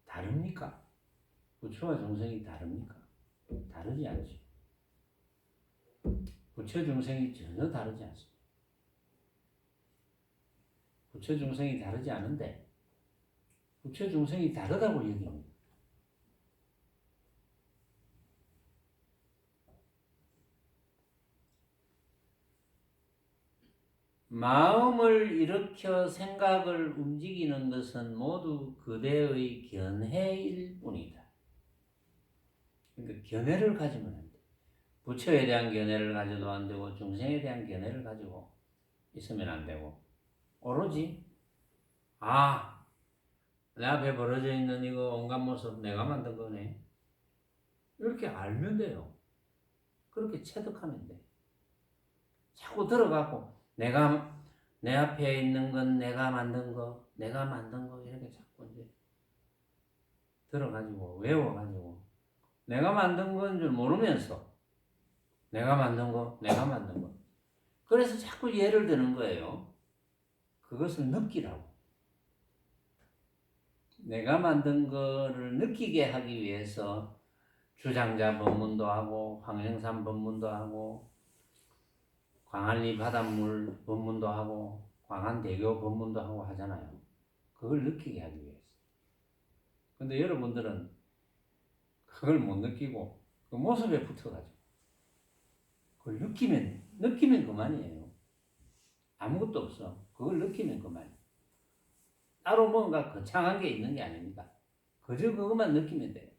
다릅니까? 부처와 중생이 다릅니까? 다르지 않죠. 부처 중생이 전혀 다르지 않습니다. 부처 중생이 다르지 않은데 부처 중생이 다르다고 여깁니다. 마음을 일으켜 생각을 움직이는 것은 모두 그대의 견해일 뿐이다. 그러니까 견해를 가지면 안 돼. 부처에 대한 견해를 가져도 안 되고 중생에 대한 견해를 가지고 있으면 안 되고 오로지 아, 내 앞에 벌어져 있는 이거 온갖 모습 내가 만든 거네. 이렇게 알면 돼요. 그렇게 체득하면 돼. 자꾸 들어가고 내가 내 앞에 있는 건 내가 만든 거 이렇게 자꾸 이제 들어가지고 외워가지고 내가 만든 건 줄 모르면서 내가 만든 거. 그래서 자꾸 예를 드는 거예요. 그것을 느끼라고. 내가 만든 거를 느끼게 하기 위해서 주장자 법문도 하고 황령산 법문도 하고 광안리 바닷물 법문도 하고 광안대교 법문도 하고 하잖아요. 그걸 느끼게 하기 위해서. 근데 여러분들은 그걸 못 느끼고 그 모습에 붙어가지고 그걸 느끼면 그만이에요. 아무것도 없어. 그걸 느끼면 그만이에요. 따로 뭔가 거창한 게 있는 게 아닙니다. 그저 그것만 느끼면 돼요.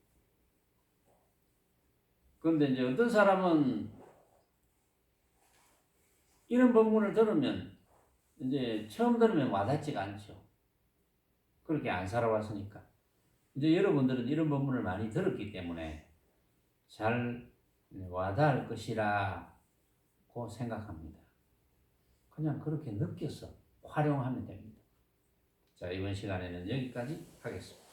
그런데 이제 어떤 사람은 이런 법문을 들으면 이제 처음 들으면 와닿지가 않죠. 그렇게 안 살아왔으니까. 이제 여러분들은 이런 법문을 많이 들었기 때문에 잘 와닿을 것이라고 생각합니다. 그냥 그렇게 느껴서 활용하면 됩니다. 자, 이번 시간에는 여기까지 하겠습니다.